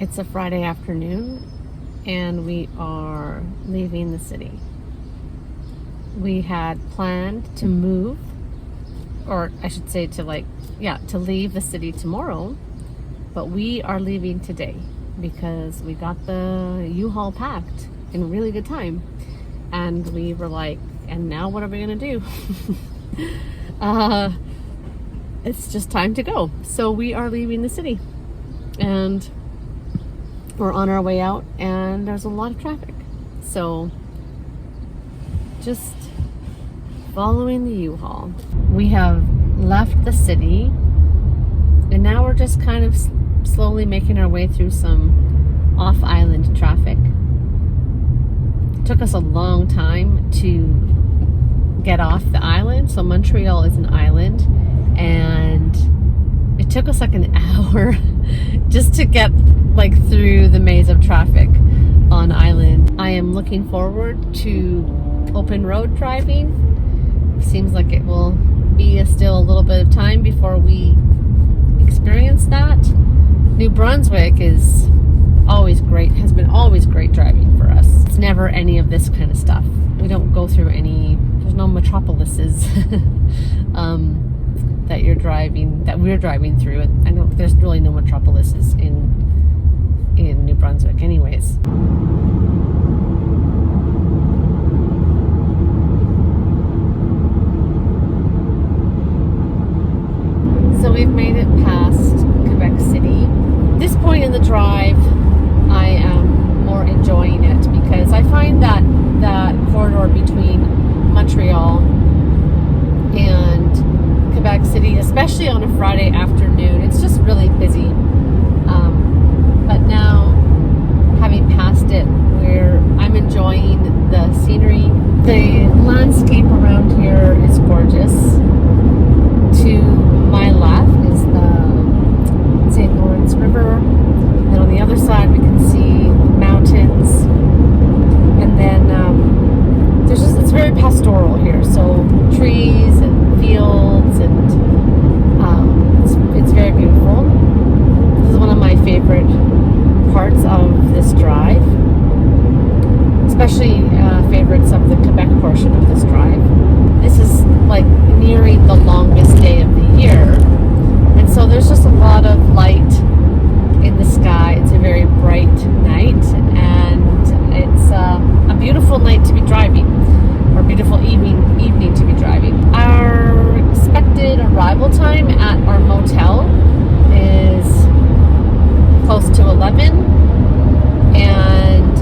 It's a Friday afternoon and we are leaving the city. We had planned to move, or I should say to leave the city tomorrow, but we are leaving today because we got the U-Haul packed in really good time. And we were like, and now what are we gonna do? It's just time to go. So we are leaving the city and we're on our way out, and there's a lot of traffic. So just following the U-Haul. We have left the city and now we're just kind of slowly making our way through some off-island traffic. It took us a long time to get off the island. So Montreal is an island, and it took us like an hour just to get like through the maze of traffic on island. I am looking forward to open road driving. Seems like it will be still a little bit of time before we experience that. New Brunswick is always great, has been always great driving for us. It's never any of this kind of stuff. We don't go through any, there's no metropolises that we're driving through. I know there's really no metropolises in New Brunswick anyways. So we've made it past Quebec City. At this point in the drive, I am more enjoying it because I find that corridor between Montreal and Quebec City, especially on a Friday afternoon, it's just really busy. But now, having passed it, I'm enjoying the scenery. The landscape around here is gorgeous. To my left is the St. Lawrence River, and on the other side we can see mountains, and then it's very pastoral here, so trees and fields, and it's very beautiful. This is one of my favorite parts of this drive, especially favorites of the Quebec portion of this drive. This is like nearing the longest day of the year, and so there's just a lot of light in the sky. It's a very bright night, and it's a beautiful night to be driving, or beautiful evening to be driving. Our expected arrival time at our motel is close to 11, and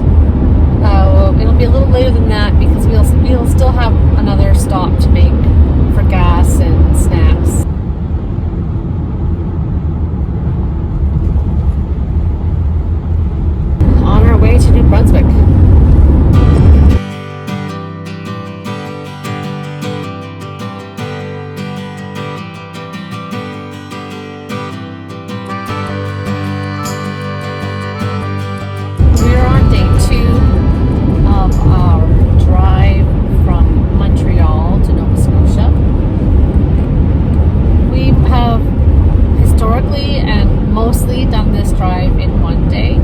it'll be a little later than that because we'll still have another stop to make for gas and snacks. On our way to New Brunswick. We're on day 2 of our drive from Montreal to Nova Scotia. We have historically and mostly done this drive in one day.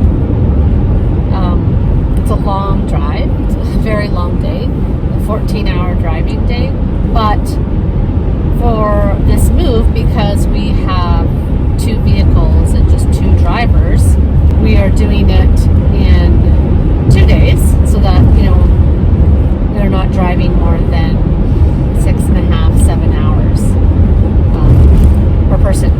It's a long drive. It's a very long day, a 14-hour driving day. But for this move, because we have 2 vehicles and just 2 drivers, we are doing it in 2 days, so that, we're not driving more than 6.5, 7 hours per person.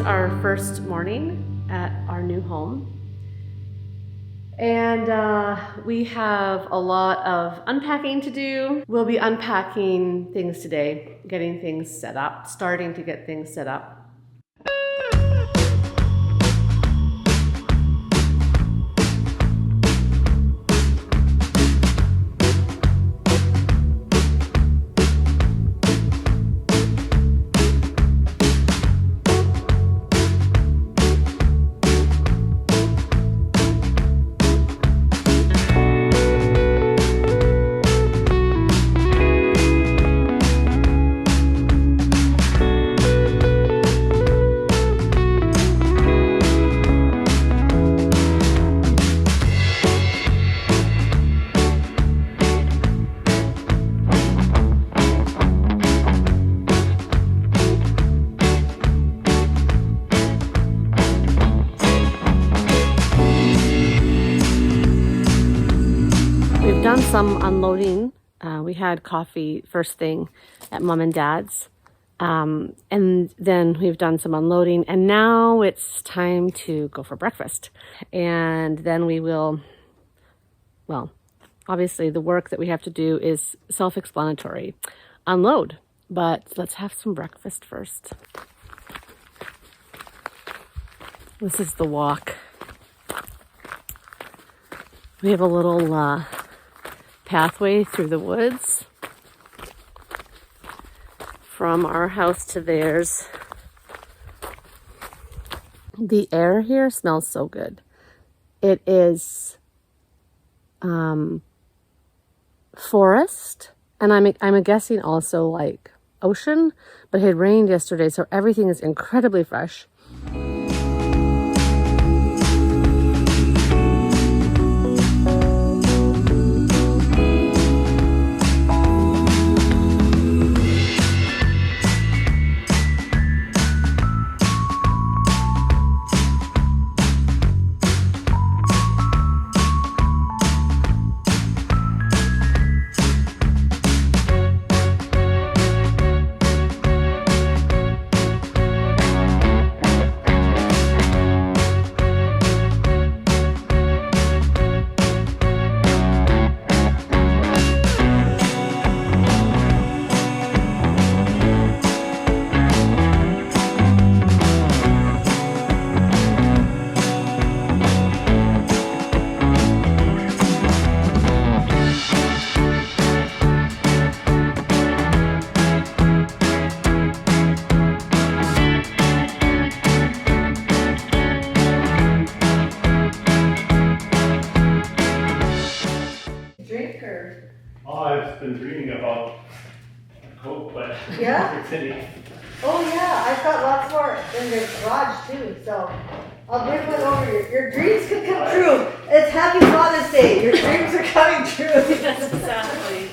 Our first morning at our new home, and we have a lot of unpacking to do. We'll be unpacking things today, getting things set up, starting to get things set up. Done some unloading. We had coffee first thing at Mom and Dad's, and then we've done some unloading, and now it's time to go for breakfast. And then we will, well, obviously the work that we have to do is self-explanatory, unload, but let's have some breakfast first. This is the walk. We have a little pathway through the woods from our house to theirs. The air here smells so good. It is forest, and I'm guessing also like ocean, but it had rained yesterday, so everything is incredibly fresh. I've been dreaming about Coke, but yeah. Oh yeah, I've got lots more in the garage too, so I'll bring one over. Your dreams can come true. It's Happy Father's Day. Your dreams are coming true. Yes, exactly.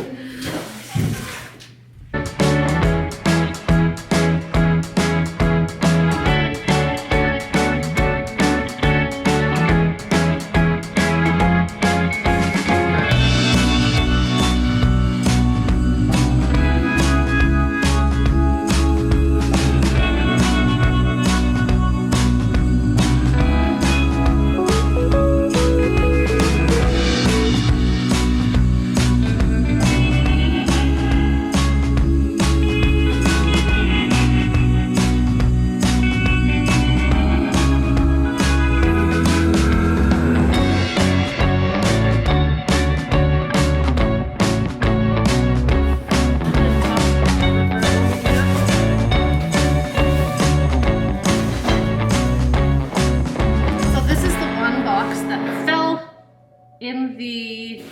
in the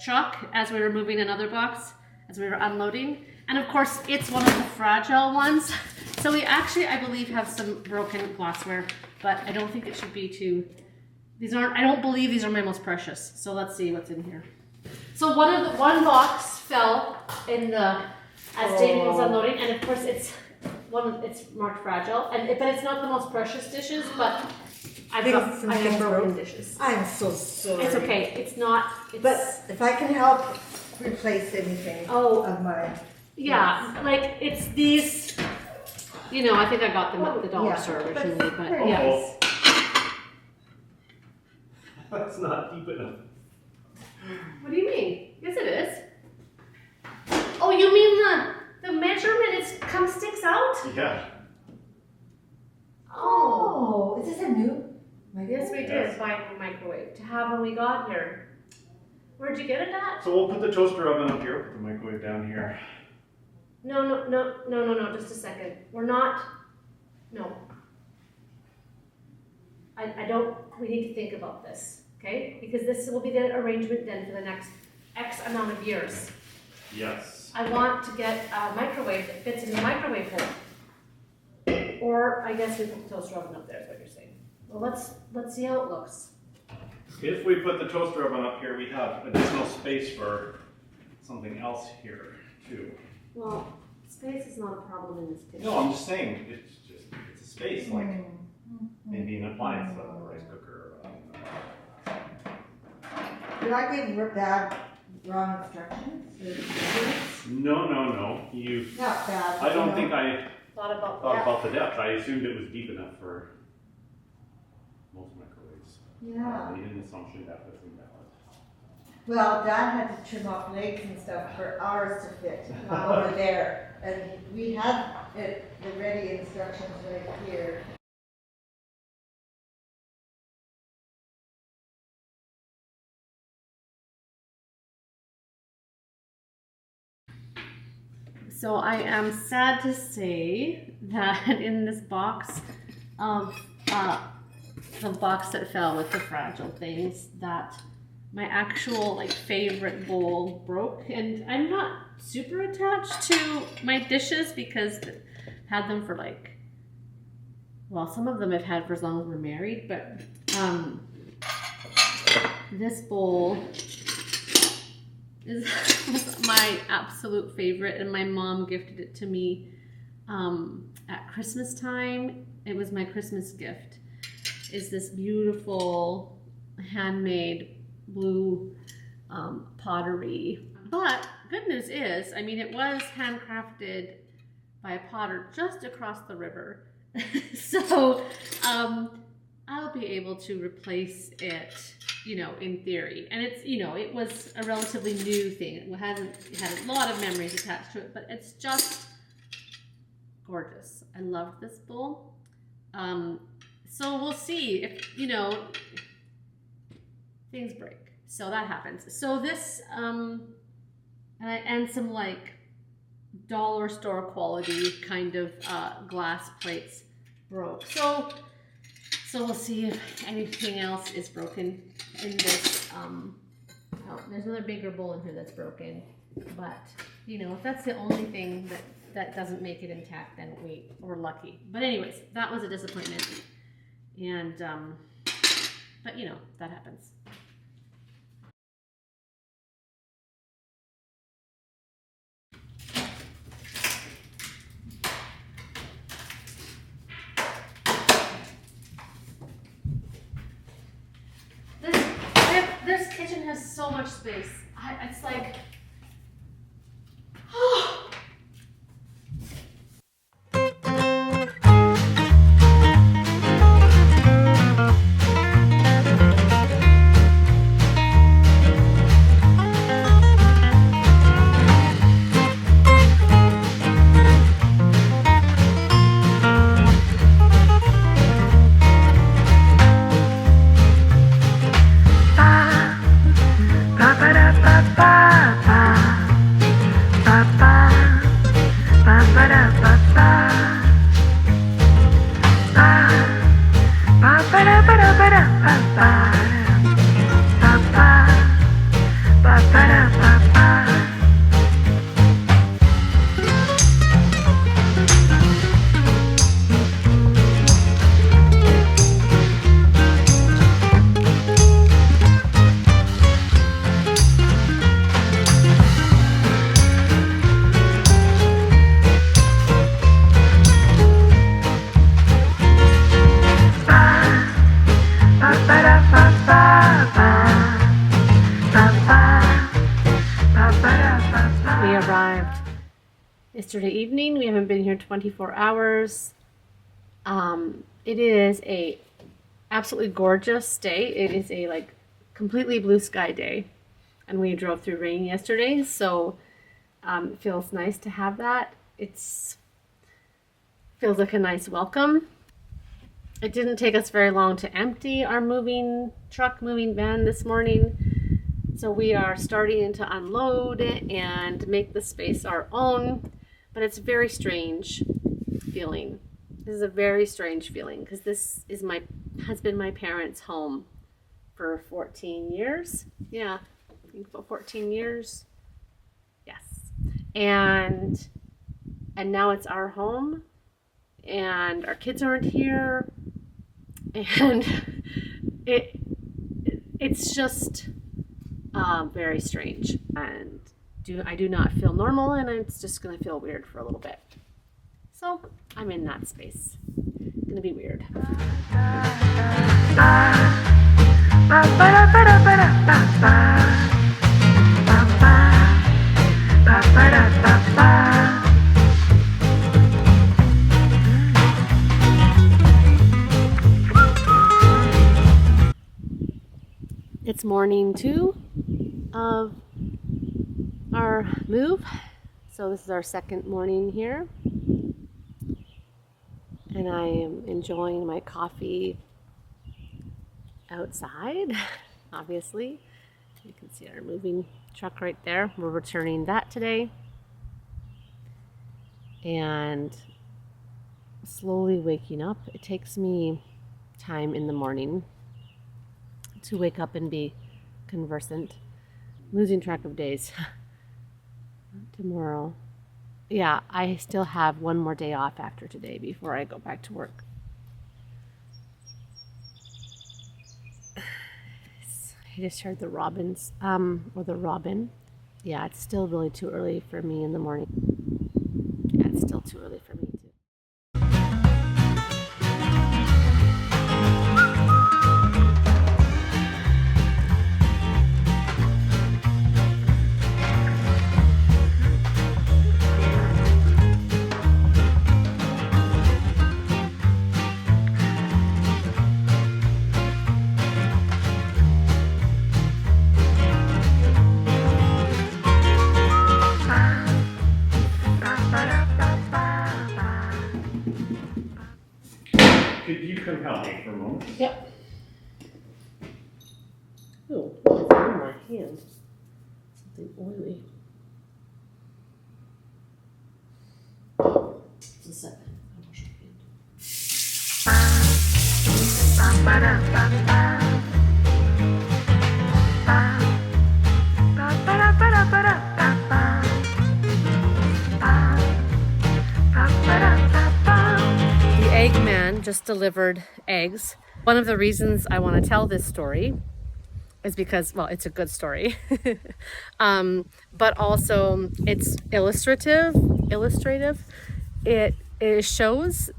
truck as we were moving another box, as we were unloading. And of course, it's one of the fragile ones. So we actually, I believe, have some broken glassware, but I don't think it should be too, I don't believe these are my most precious. So let's see what's in here. So one box fell in as Damien was unloading, and of course it's marked fragile, but it's not the most precious dishes, but I have broken dishes. I'm so sorry. It's okay. It's not. But if I can help replace anything of mine. Yeah, like it's these. I think I got them at the dollar store originally, but yes. That's not deep enough. What do you mean? Yes, it is. Oh, you mean the measurement sticks out? Yeah. Oh, is this a new? Yes, we did buy a microwave to have when we got here. Where'd you get it at? So we'll put the toaster oven up here, put the microwave down here. No, just a second. We're not, no. I don't, we need to think about this, okay? Because this will be the arrangement then for the next X amount of years. Yes. I want to get a microwave that fits in the microwave hole. Or I guess we put the toaster oven up there, is what you're saying. Well, let's see how it looks. If we put the toaster oven up here, we have additional space for something else here too. Well, space is not a problem in this kitchen. No, I'm just saying, it's a space, like maybe an appliance, like a rice cooker. Did I give bad, wrong instructions? No. You. Not bad. I don't think I thought about the depth. I assumed it was deep enough for most microwaves. Yeah. The assumption depth isn't valid. Well, Dad had to trim off legs and stuff for ours to fit over there. And we had the ready instructions right here. So I am sad to say that in this box of the box that fell with the fragile things, that my actual favorite bowl broke, and I'm not super attached to my dishes because I've had them for some of them I've had for as long as we're married, but this bowl is my absolute favorite, and my mom gifted it to me at Christmas time. It was my Christmas gift. Is this beautiful handmade blue pottery. But good news is, it was handcrafted by a potter just across the river. So I'll be able to replace it, in theory. And it's, it was a relatively new thing. It had a lot of memories attached to it, but it's just gorgeous. I loved this bowl. So we'll see if, things break. So that happens. So this, and some dollar store quality kind of glass plates broke. So we'll see if anything else is broken in this. There's another bigger bowl in here that's broken. But, if that's the only thing that doesn't make it intact, then we're lucky. But anyways, that was a disappointment. And, but that happens. This kitchen has so much space. It's like, We arrived yesterday evening. We haven't been here 24 hours. It is a absolutely gorgeous day. It is a like completely blue sky day, and we drove through rain yesterday, so it feels nice to have that. Feels like a nice welcome. It didn't take us very long to empty our moving van this morning. So we are starting to unload it and make the space our own, but it's very strange feeling. This is a very strange feeling because this has been my parents' home for 14 years. Yeah, I think about 14 years. Yes. And now it's our home and our kids aren't here, and it's just very strange, and I do not feel normal, and it's just gonna feel weird for a little bit. So I'm in that space. It's gonna be weird. It's morning 2 of our move. So this is our second morning here. And I am enjoying my coffee outside, obviously. You can see our moving truck right there. We're returning that today. And slowly waking up. It takes me time in the morning to wake up and be conversant. Losing track of days. Tomorrow. Yeah, I still have one more day off after today before I go back to work. I just heard the robins, or the robin. Yeah, it's still really too early for me in the morning. Yeah, it's still too early for me too. Could you come help me for a moment? Yep. Oh, what's on my hand? Something oily. Just a second. I'll wash The Eggman just delivered eggs. One of the reasons I want to tell this story is because, well, it's a good story, but also it's illustrative. It shows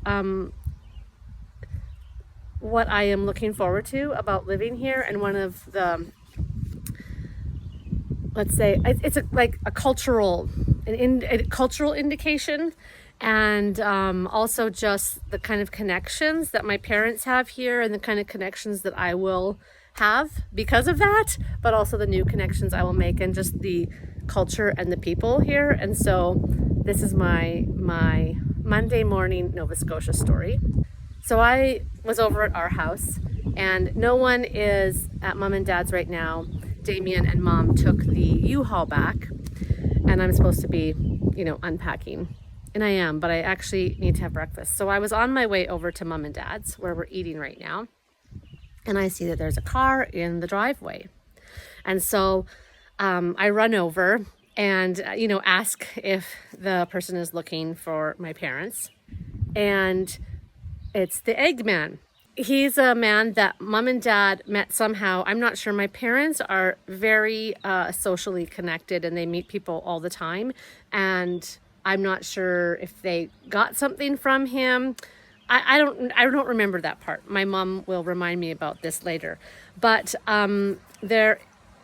what I am looking forward to about living here, and one of the, let's say, it's like a cultural indication, and also just the kind of connections that my parents have here and the kind of connections that I will have because of that, but also the new connections I will make and just the culture and the people here. And so this is my Monday morning Nova Scotia story. So I was over at our house, and no one is at Mom and Dad's right now. Damien and Mom took the U-Haul back, and I'm supposed to be, unpacking. And I am, but I actually need to have breakfast. So I was on my way over to Mom and Dad's, where we're eating right now, and I see that there's a car in the driveway. And so I run over and, ask if the person is looking for my parents. And it's the Eggman. He's a man that mom and dad met somehow. I'm not sure. My parents are very socially connected and they meet people all the time. And I'm not sure if they got something from him. I don't remember that part. My mom will remind me about this later. But the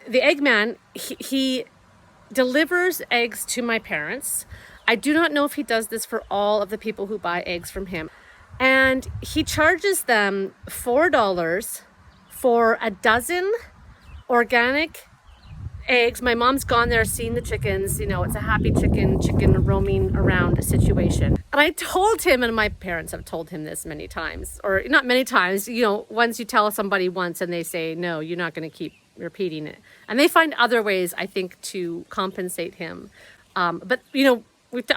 Eggman, he delivers eggs to my parents. I do not know if he does this for all of the people who buy eggs from him. And he charges them $4 for a dozen organic eggs. My mom's gone there, seen the chickens. It's a happy chicken roaming around situation. And I told him, and my parents have told him this many times, or not many times, once you tell somebody once and they say, no, you're not going to keep repeating it. And they find other ways, I think, to compensate him. But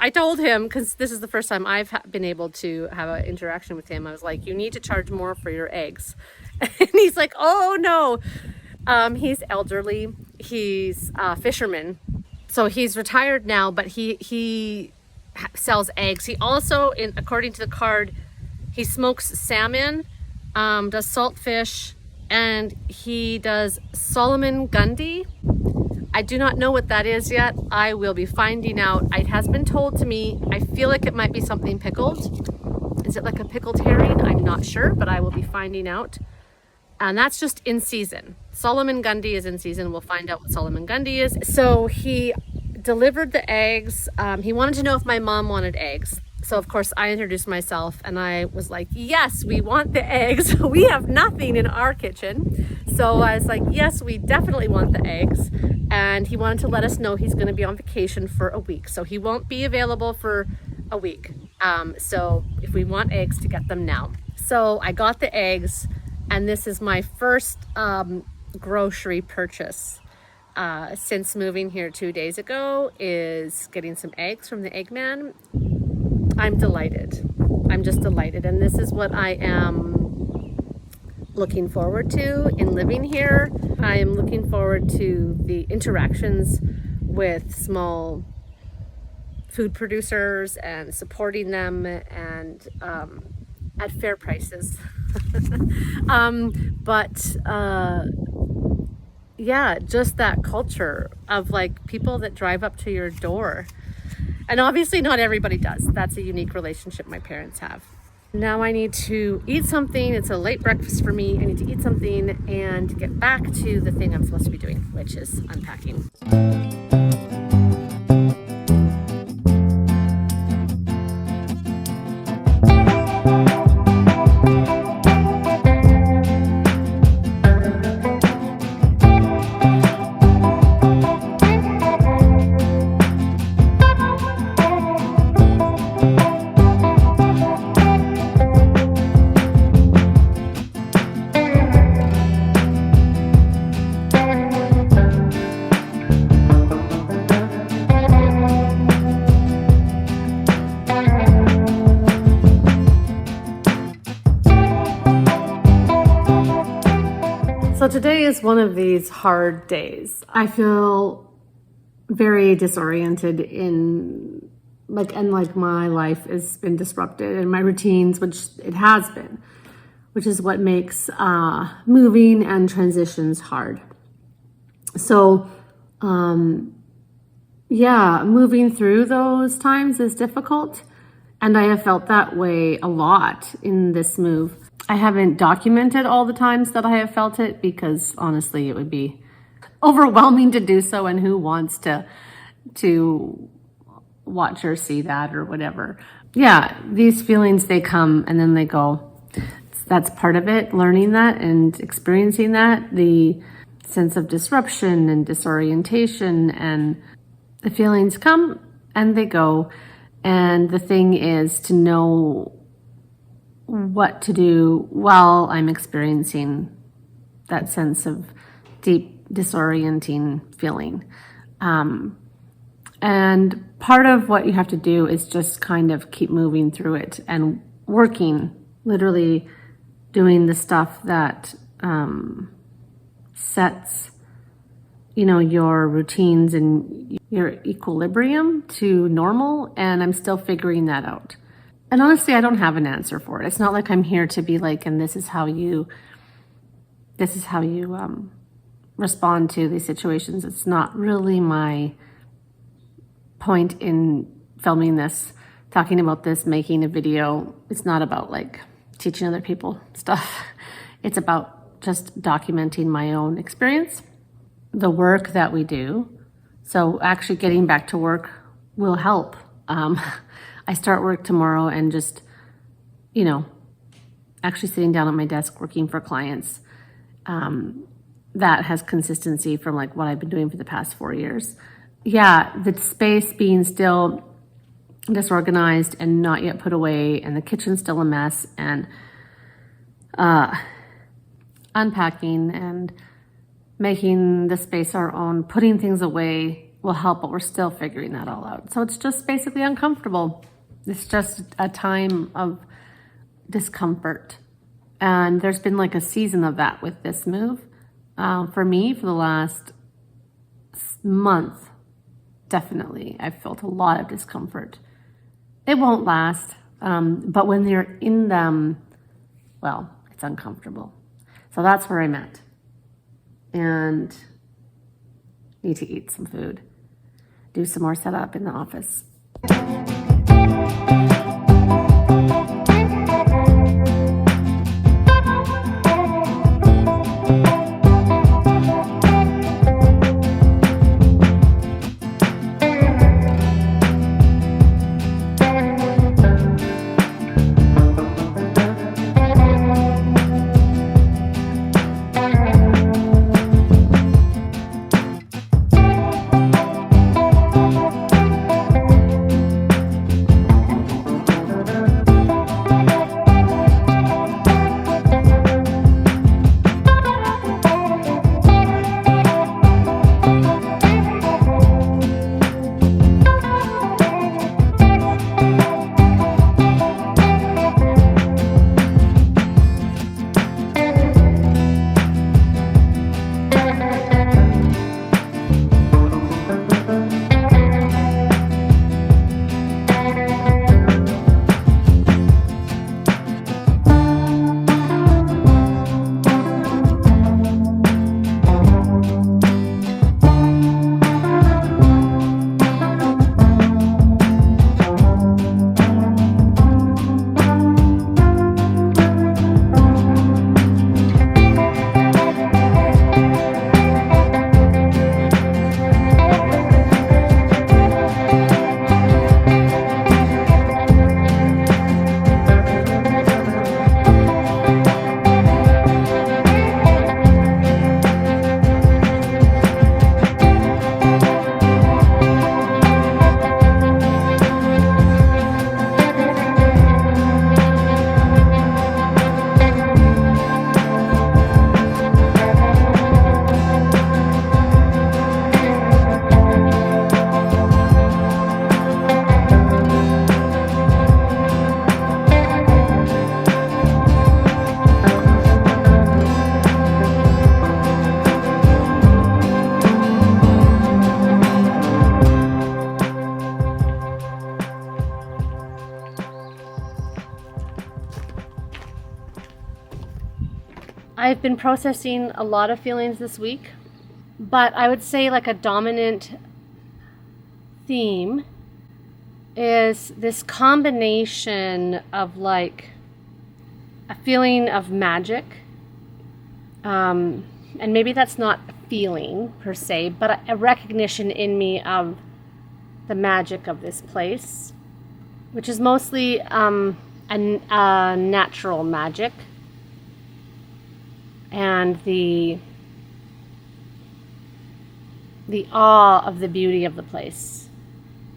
I told him, because this is the first time I've been able to have an interaction with him. I was like, you need to charge more for your eggs. And he's like, oh, no. He's elderly. He's a fisherman. So he's retired now, but he sells eggs. He also, according to the card, he smokes salmon, does salt fish, and he does Solomon Gundy. I do not know what that is yet. I will be finding out. It has been told to me. I feel like it might be something pickled. Is it like a pickled herring? I'm not sure, but I will be finding out. And that's just in season. Solomon Gundy is in season. We'll find out what Solomon Gundy is. So he delivered the eggs. He wanted to know if my mom wanted eggs. So of course I introduced myself and I was like, yes, we want the eggs. We have nothing in our kitchen. So I was like, yes, we definitely want the eggs. And he wanted to let us know he's going to be on vacation for a week. So he won't be available for a week. So if we want eggs, to get them now. So I got the eggs, and this is my first grocery purchase since moving here 2 days ago, is getting some eggs from the Eggman. I'm delighted. I'm just delighted. And this is what I am looking forward to in living here. I am looking forward to the interactions with small food producers and supporting them, and at fair prices. Yeah, just that culture of like people that drive up to your door. And obviously not everybody does. That's a unique relationship my parents have. Now I need to eat something. It's a late breakfast for me. I need to eat something and get back to the thing I'm supposed to be doing, which is unpacking. So today is one of these hard days. I feel very disoriented and my life has been disrupted and my routines, which it has been, which is what makes moving and transitions hard. So, moving through those times is difficult. And I have felt that way a lot in this move. I haven't documented all the times that I have felt it because honestly, it would be overwhelming to do so. And who wants to watch or see that or whatever. Yeah, these feelings, they come and then they go. That's part of it, learning that and experiencing that. The sense of disruption and disorientation, and the feelings come and they go. And the thing is to know what to do while I'm experiencing that sense of deep disorienting feeling. And part of what you have to do is just kind of keep moving through it and working, literally doing the stuff that sets your routines and your equilibrium to normal, and I'm still figuring that out. And honestly, I don't have an answer for it. It's not like I'm here to be like, and this is how you respond to these situations. It's not really my point in filming this, talking about this, making a video. It's not about like teaching other people stuff. It's about just documenting my own experience, the work that we do. So actually getting back to work will help. I start work tomorrow and just, actually sitting down at my desk working for clients. That has consistency from like what I've been doing for the past 4 years. Yeah, the space being still disorganized and not yet put away, and the kitchen's still a mess, and unpacking and making the space our own, putting things away will help, but we're still figuring that all out. So it's just basically uncomfortable. It's just a time of discomfort. And there's been like a season of that with this move. For me, for the last month, definitely, I've felt a lot of discomfort. It won't last, but when you're in them, well, it's uncomfortable. So that's where I'm at. And need to eat some food, do some more setup in the office. I've been processing a lot of feelings this week, but I would say like a dominant theme is this combination of like a feeling of magic, and maybe that's not a feeling per se, but a recognition in me of the magic of this place, which is mostly a natural magic, and the awe of the beauty of the place,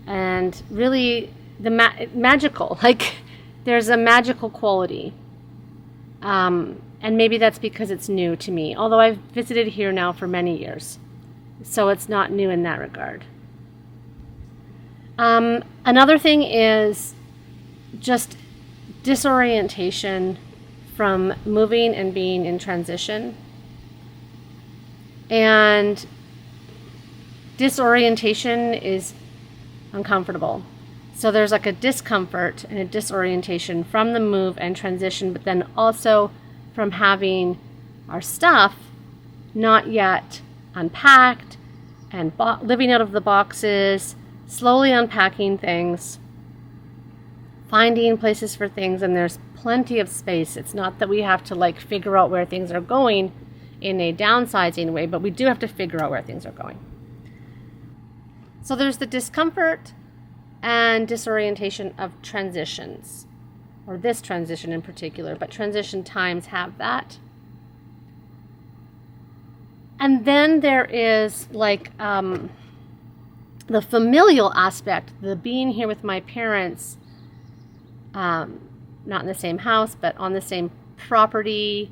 and really the magical, like there's a magical quality, and maybe that's because it's new to me, although I've visited here now for many years, so it's not new in that regard. Another thing is just disorientation from moving and being in transition. And disorientation is uncomfortable. So there's like a discomfort and a disorientation from the move and transition, but then also from having our stuff not yet unpacked and living out of the boxes, slowly unpacking things, finding places for things, and there's plenty of space. It's not that we have to like figure out where things are going in a downsizing way, but we do have to figure out where things are going. So there's the discomfort and disorientation of transitions, or this transition in particular, but transition times have that. And then there is like the familial aspect, the being here with my parents, not in the same house, but on the same property,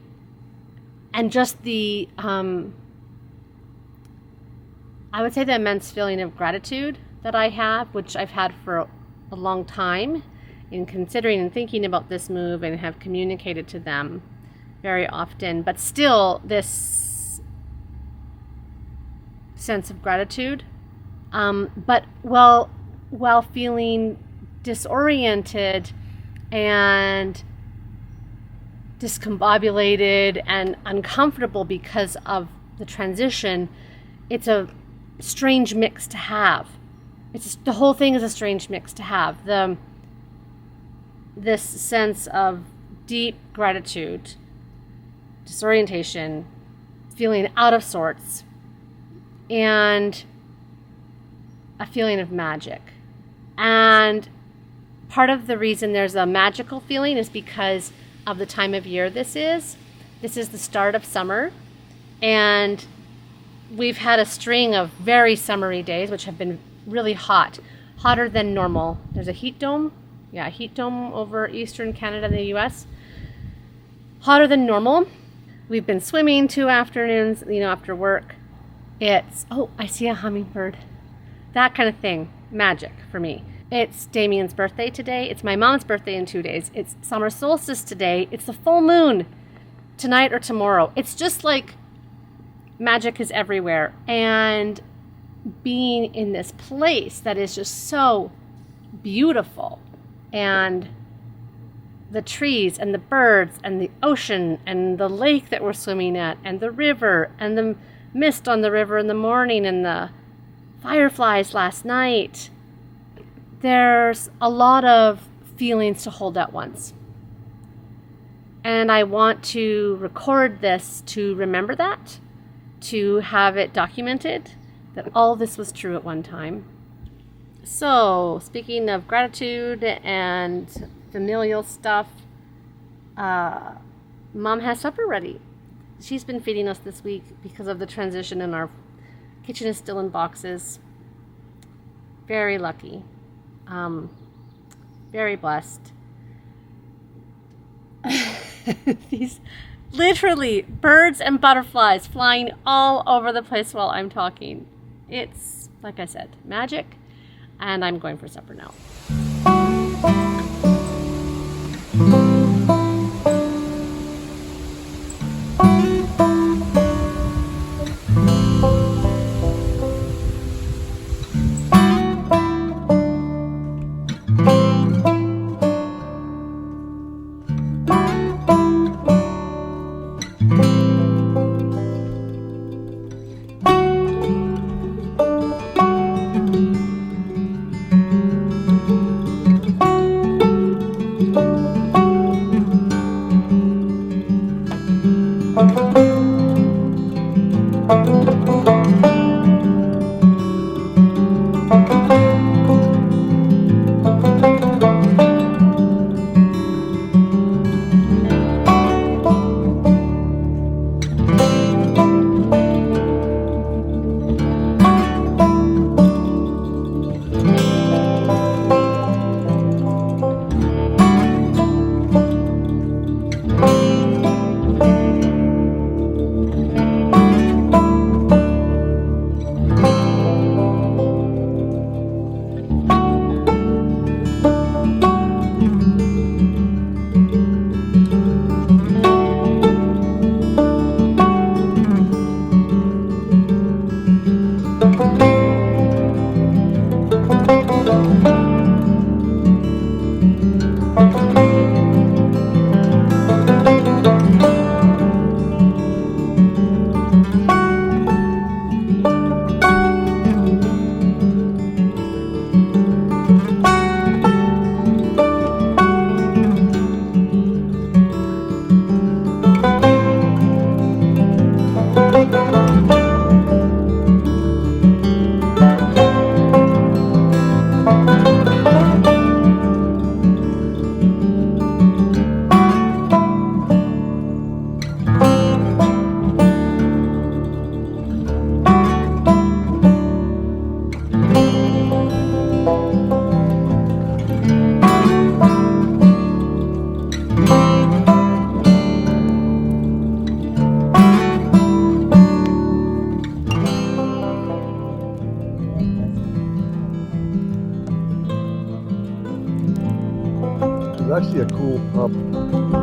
and just the, I would say the immense feeling of gratitude that I have, which I've had for a long time in considering and thinking about this move, and have communicated to them very often, but still this sense of gratitude, but while feeling disoriented and discombobulated and uncomfortable because of the transition. It's a strange mix to have. The whole thing is a strange mix to have. This sense of deep gratitude, disorientation, feeling out of sorts, and a feeling of magic. And part of the reason there's a magical feeling is because of the time of year this is. This is the start of summer, and we've had a string of very summery days, which have been really hot, hotter than normal. There's a heat dome. Yeah, a heat dome over eastern Canada and the US. Hotter than normal. We've been swimming 2 afternoons, after work. I see a hummingbird. That kind of thing. Magic for me. It's Damien's birthday today. It's my mom's birthday in 2 days. It's summer solstice today. It's the full moon tonight or tomorrow. It's just like magic is everywhere. And being in this place that is just so beautiful, and the trees and the birds and the ocean and the lake that we're swimming at and the river and the mist on the river in the morning and the fireflies last night. There's a lot of feelings to hold at once. And I want to record this to remember that, to have it documented, that all this was true at one time. So, speaking of gratitude and familial stuff, Mom has supper ready. She's been feeding us this week because of the transition, and our kitchen is still in boxes. Very lucky. Very blessed. These literally birds and butterflies flying all over the place while I'm talking. It's, like I said, magic, and I'm going for supper now. a cool pup.